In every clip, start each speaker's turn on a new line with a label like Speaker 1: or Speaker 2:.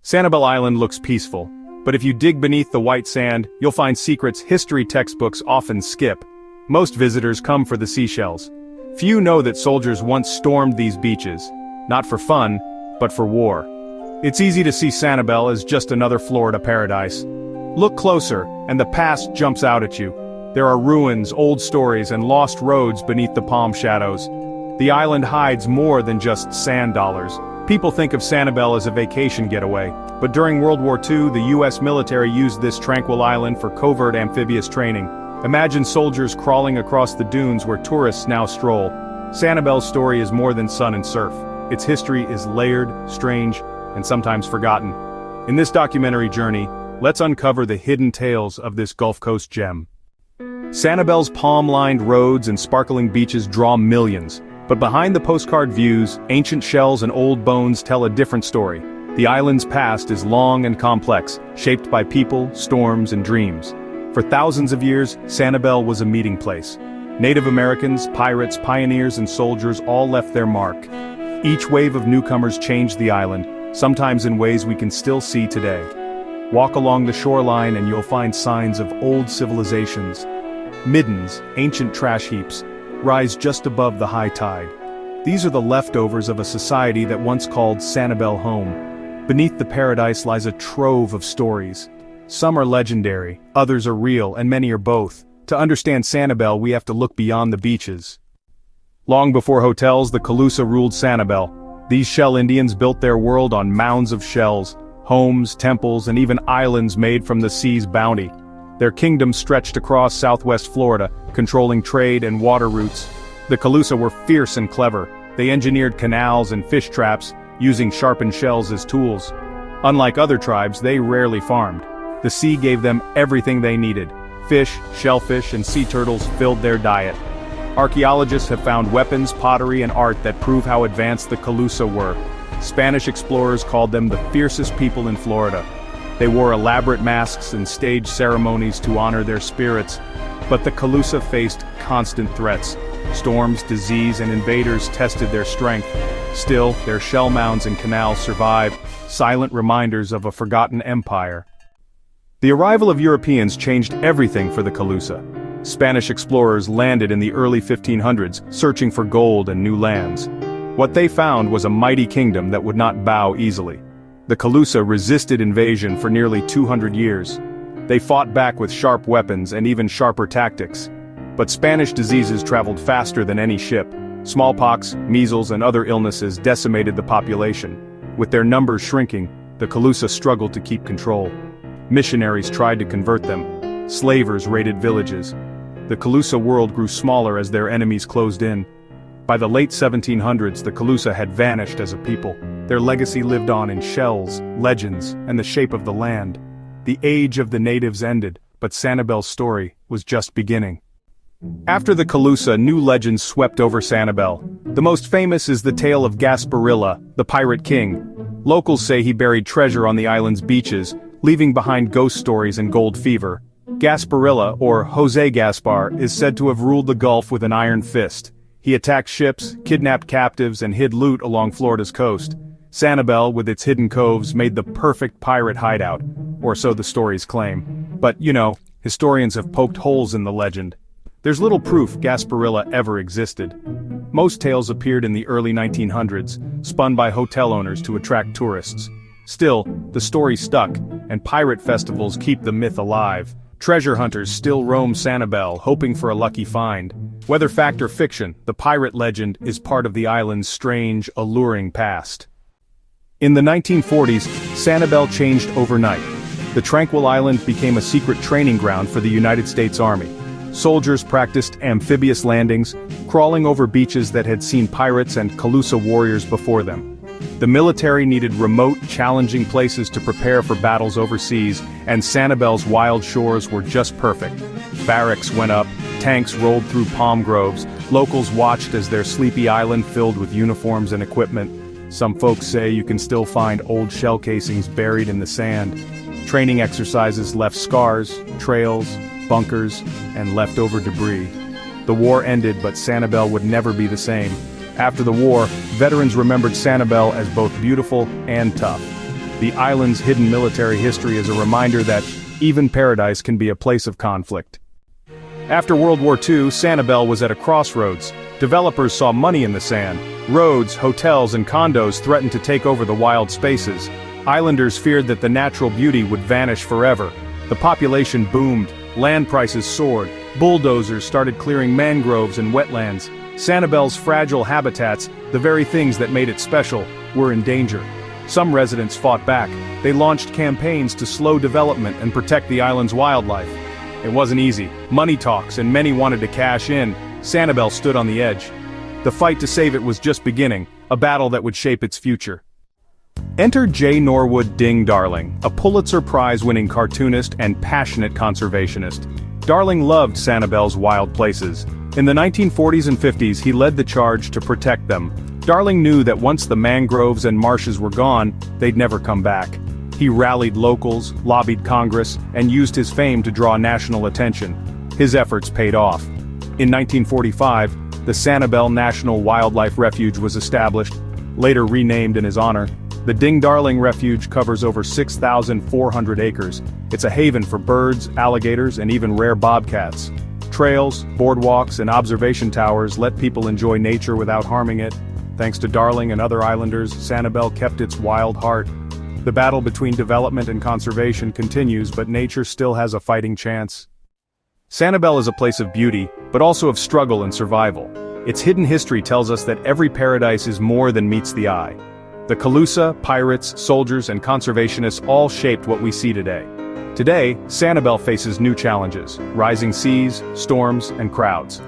Speaker 1: Sanibel Island looks peaceful, but if you dig beneath the white sand, you'll find secrets history textbooks often skip. Most visitors come for the seashells. Few know that soldiers once stormed these beaches, not for fun, but for war. It's easy to see Sanibel as just another Florida paradise. Look closer, and the past jumps out at you. There are ruins, old stories, and lost roads beneath the palm shadows. The island hides more than just sand dollars. People think of Sanibel as a vacation getaway, but during World War II, the US military used this tranquil island for covert amphibious training. Imagine soldiers crawling across the dunes where tourists now stroll. Sanibel's story is more than sun and surf. Its history is layered, strange, and sometimes forgotten. In this documentary journey, let's uncover the hidden tales of this Gulf Coast gem. Sanibel's palm-lined roads and sparkling beaches draw millions. But behind the postcard views, ancient shells and old bones tell a different story. The island's past is long and complex, shaped by people, storms, and dreams. For thousands of years, Sanibel was a meeting place. Native Americans, pirates, pioneers, and soldiers all left their mark. Each wave of newcomers changed the island, sometimes in ways we can still see today. Walk along the shoreline and you'll find signs of old civilizations. Middens, ancient trash heaps, rise just above the high tide. These are the leftovers of a society that once called Sanibel home. Beneath the paradise lies a trove of stories. Some are legendary, others are real, and many are both. To understand Sanibel, we have to look beyond the beaches. Long before hotels, the Calusa ruled Sanibel. These Shell Indians built their world on mounds of shells, homes, temples, and even islands made from the sea's bounty. Their kingdom stretched across southwest Florida, controlling trade and water routes. The Calusa were fierce and clever. They engineered canals and fish traps, using sharpened shells as tools. Unlike other tribes, they rarely farmed. The sea gave them everything they needed. Fish, shellfish, and sea turtles filled their diet. Archaeologists have found weapons, pottery, and art that prove how advanced the Calusa were. Spanish explorers called them the fiercest people in Florida. They wore elaborate masks and staged ceremonies to honor their spirits. But the Calusa faced constant threats. Storms, disease, and invaders tested their strength. Still, their shell mounds and canals survived, silent reminders of a forgotten empire. The arrival of Europeans changed everything for the Calusa. Spanish explorers landed in the early 1500s, searching for gold and new lands. What they found was a mighty kingdom that would not bow easily. The Calusa resisted invasion for nearly 200 years. They fought back with sharp weapons and even sharper tactics. But Spanish diseases traveled faster than any ship. Smallpox, measles, and other illnesses decimated the population. With their numbers shrinking, the Calusa struggled to keep control. Missionaries tried to convert them. Slavers raided villages. The Calusa world grew smaller as their enemies closed in. By the late 1700s, the Calusa had vanished as a people. Their legacy lived on in shells, legends, and the shape of the land. The age of the natives ended, but Sanibel's story was just beginning. After the Calusa, new legends swept over Sanibel. The most famous is the tale of Gasparilla, the pirate king. Locals say he buried treasure on the island's beaches, leaving behind ghost stories and gold fever. Gasparilla, or José Gaspar, is said to have ruled the Gulf with an iron fist. He attacked ships, kidnapped captives, and hid loot along Florida's coast. Sanibel, with its hidden coves, made the perfect pirate hideout, or so the stories claim. But, historians have poked holes in the legend. There's little proof Gasparilla ever existed. Most tales appeared in the early 1900s, spun by hotel owners to attract tourists. Still, the story stuck, and pirate festivals keep the myth alive. Treasure hunters still roam Sanibel, hoping for a lucky find. Whether fact or fiction, the pirate legend is part of the island's strange, alluring past. In the 1940s, Sanibel changed overnight. The tranquil island became a secret training ground for the United States Army. Soldiers practiced amphibious landings, crawling over beaches that had seen pirates and Calusa warriors before them. The military needed remote, challenging places to prepare for battles overseas, and Sanibel's wild shores were just perfect. Barracks went up, tanks rolled through palm groves, locals watched as their sleepy island filled with uniforms and equipment. Some folks say you can still find old shell casings buried in the sand. Training exercises left scars, trails, bunkers, and leftover debris. The war ended, but Sanibel would never be the same. After the war, veterans remembered Sanibel as both beautiful and tough. the island's hidden military history is a reminder that even paradise can be a place of conflict. After World War II, Sanibel was at a crossroads. Developers saw money in the sand. Roads, hotels, and condos threatened to take over the wild spaces. Islanders feared that the natural beauty would vanish forever. The population boomed, land prices soared, bulldozers started clearing mangroves and wetlands. Sanibel's fragile habitats, the very things that made it special, were in danger. Some residents fought back. They launched campaigns to slow development and protect the island's wildlife. It wasn't easy. Money talks, and many wanted to cash in. Sanibel stood on the edge. The fight to save it was just beginning, a battle that would shape its future. Enter J. Norwood Ding Darling, a Pulitzer Prize-winning cartoonist and passionate conservationist. Darling loved Sanibel's wild places. In the 1940s and 50s, he led the charge to protect them. Darling knew that once the mangroves and marshes were gone, they'd never come back. He rallied locals, lobbied Congress, and used his fame to draw national attention. His efforts paid off. In 1945, the Sanibel National Wildlife Refuge was established, later renamed in his honor. The Ding Darling Refuge covers over 6,400 acres. It's a haven for birds, alligators, and even rare bobcats. Trails, boardwalks, and observation towers let people enjoy nature without harming it. Thanks to Darling and other islanders, Sanibel kept its wild heart. The battle between development and conservation continues, but nature still has a fighting chance. Sanibel is a place of beauty, but also of struggle and survival. Its hidden history tells us that every paradise is more than meets the eye. The Calusa, pirates, soldiers, and conservationists all shaped what we see today. Today, Sanibel faces new challenges: rising seas, storms, and crowds.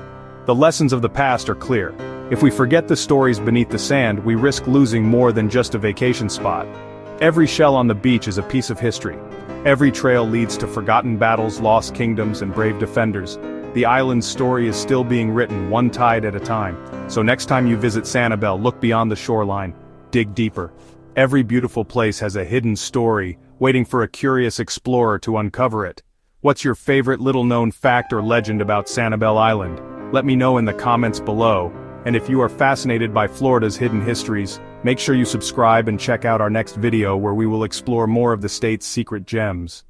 Speaker 1: The lessons of the past are clear. If we forget the stories beneath the sand, we risk losing more than just a vacation spot. Every shell on the beach is a piece of history. Every trail leads to forgotten battles, lost kingdoms, and brave defenders. The island's story is still being written, one tide at a time. So next time you visit Sanibel, look beyond the shoreline. Dig deeper. Every beautiful place has a hidden story, waiting for a curious explorer to uncover it. What's your favorite little-known fact or legend about Sanibel Island? Let me know in the comments below. And if you are fascinated by Florida's hidden histories, make sure you subscribe and check out our next video where we will explore more of the state's secret gems.